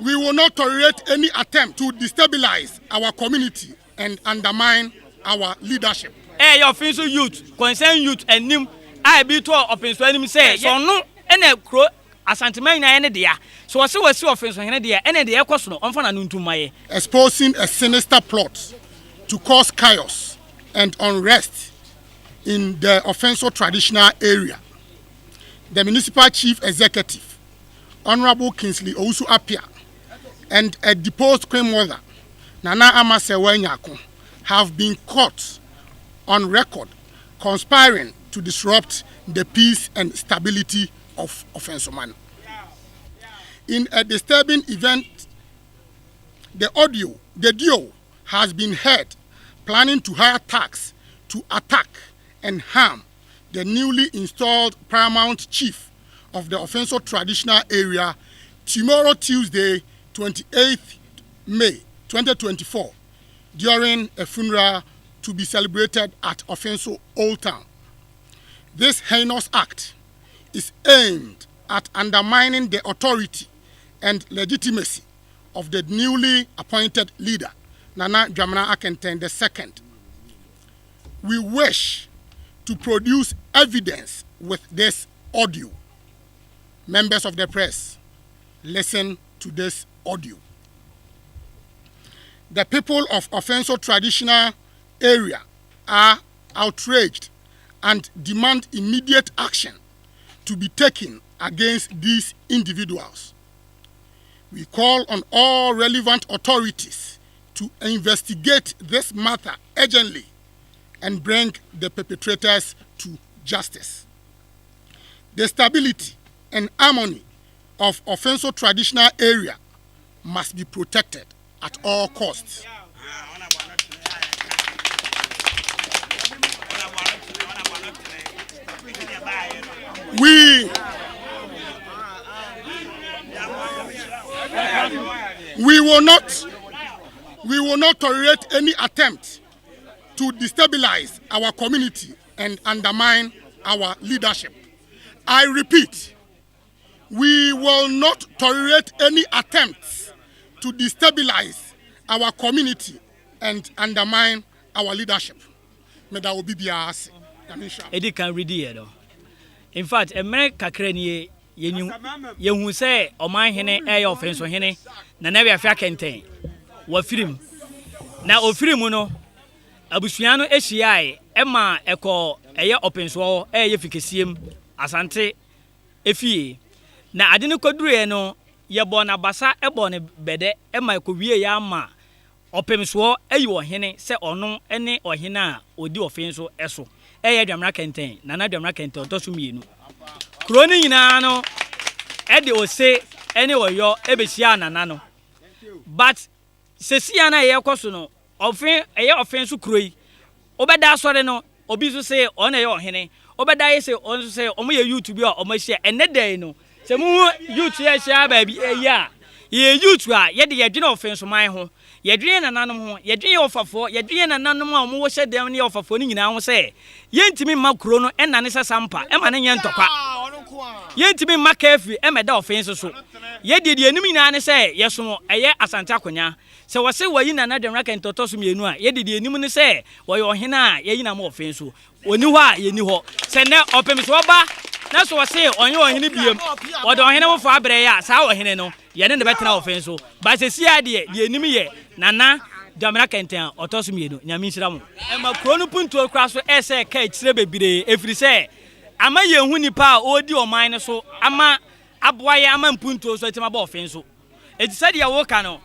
We will not tolerate any attempt to destabilize our community and undermine our leadership. Your Offinso youth, concerned youth, and Nim, I be to Offinso enemy say, so no, and a crow, a sentiment, and dear. So I see what Offinso and dear, and the question on Fananuntu Maye. Exposing a sinister plot to cause chaos and unrest in the Offinso traditional area. The municipal chief executive, Honorable Kingsley Owusu Apia, and a deposed queen mother, Nana Amasewa Nyako, have been caught on record conspiring to disrupt the peace and stability of Offinso Man. In a disturbing event, the duo has been heard planning to hire thugs to attack and harm the newly installed Paramount chief of the Offinso traditional area tomorrow, Tuesday, 28th May 2024, during a funeral to be celebrated at Offinso Old Town. This heinous act is aimed at undermining the authority and legitimacy of the newly appointed leader, Nana Dwamena Akenten II. We wish to produce evidence with this audio. Members of the press, listen to this audio. The people of Offinso traditional area are outraged and demand immediate action to be taken against these individuals. We call on all relevant authorities to investigate this matter urgently and bring the perpetrators to justice. The stability and harmony of Offinso traditional area must be protected at all costs. We will not tolerate any attempt to destabilize our community and undermine our leadership. I repeat, we will not tolerate any attempts to destabilize our community and undermine our leadership. May that be bias. Edi can read it. In fact, America kreni yehu say oman hene e Offinso hene na na wiafia kenten wa firim na ofirimu no abusuano ehyiae ema eko eye Offinso eye fikesiem asante efie na ade ne kodure no yebo na basa ebo ne bede ema ekowie ya ama Offinso eyi ohene se ono ene ohene a odi Offinso eso eye Dwamena kenten na na Dwamena kenten otosumienu kroni nyina no ede ose ene oyo ebesia nana no but sesia na ye koso no Offinso kroi obeda sore no obi so say on ye ohene obeda ye say on so say omo ye youth bi o omo hia ene day no se mu youth ye hia ba bi eya ye youth a ye de ye dwene Offinso man ho ye dwene nananom ho ye dwene ofafo ye dwene nananom a omo wo hye dem ne ofafo ni nyina ho say ye ntimi ma kro no ena ne sasampa e ma ne nye ntokwa ye ntimi ma kafi e meda Offinso so ye de enim nyina ne say ye so eye asante akonya se wo se wayi Nana Dwamena kenten toso mienu a ye de enim ne say wo ye ohena a ye yina ma Offinso oni ho a ye ni ho se ne Offinso ba na so wo se onye ohene biem wo de ohene wo fa abre ya sa ohene no ye ne betena Offinso ba se sia de enim ye Nana Dwamena kenten otoso mienu nyame nhira mo e ma kro no puntuo kra so e se ka kire bebire efiri se ama ye hu nipa a odi oman ne so ama aboaye ama mpuntuo so etima ba Offinso eti se de wo ka no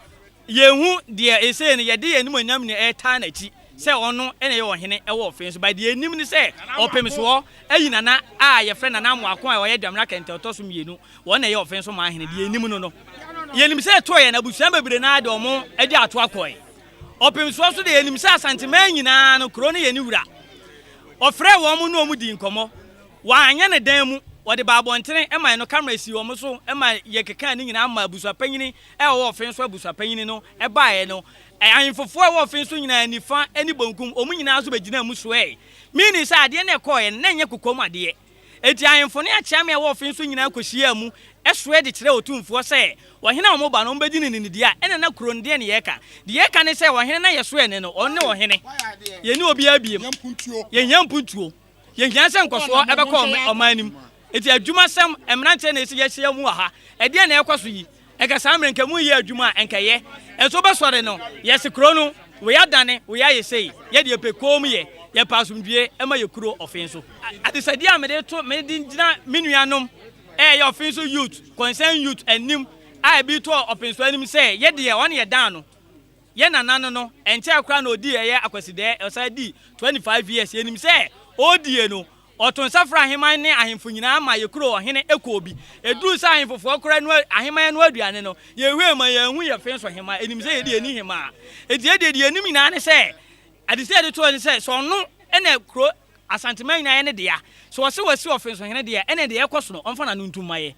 ye hu de ese ne ye de enim anyam ne eta na chi se ono ene ye ohene e wo Offinso ba de enim ne se Offinso ayi Nana a ye frɛ Nana Amoako a ye Dwamena kenten otoso mienu wo na ye Offinso ma hene de enim no ye nim se to ye na busuan bebire na de omo e de ato akoi Offinso so de enim se asantema nyina no kro ne ye ni wura ofrɛ wo mo no omu di nkomo wa anya ne dan mu wo de Baaba ntene e man no camera si wo mo so e ma ye keka ni nyina ama abusuapanyini e wo Offinso abusuapanyini no e baaye no ahemfofo e wo Offinso nyina nifa eni bonkum omu nyina so begina mu so e mini sa ade na ekoye na enye kokom ade eti ayemfo ne akyame a wo Offinso nyina akohia mu ɛsoe de kyerɛ otumfo sɛ wɔhene a ɔmoba no ɔmbɛdi ne dia ɛna na kuro nde ne yɛka de yɛka ne sɛ wɔhene na yɛsoe ne no ɔne wɔhene yɛni obi abiem yɛnya mpuntuo yɛnya sɛ nkɔsoɔ ɛbɛkɔ ɔmanim eti adwumasɛm emrante na esi yɛhyia mu aha ɛdeɛ na ɛkɔ so yi ɛka saa mrenka mu yɛ adwuma ɛnkɛyɛ ɛso bɛsɔre no yɛse kuro no we adane we ayɛsei yɛde yɛpɛkom yɛ yɛpasomdue ɛma yɛkuro Offinso adesɛdeɛ a mede gyina menuanom yɛ Offinso youth concern youth anim a bi to Offinso anim sɛ yɛde ɔne yɛ dan no yɛ nanano no ɛnkyɛ akora na odi yɛ akwasidɛ ɛsa di 25 years yɛnim sɛ odie no Oton safra aheman ne ahemfo nyina ma yekuro ohene ekobi eduru sa ahemfofo kora no aheman no aduane no yehwe ma yehu ye Offinso hema enim se yedi eni hema edi enim nyina ne se ade se de to ne se so no ene kuro asanteman nyina ne de ya so wo se wasi Offinso hene de ya ene de ekoso no omfa na no ntumaye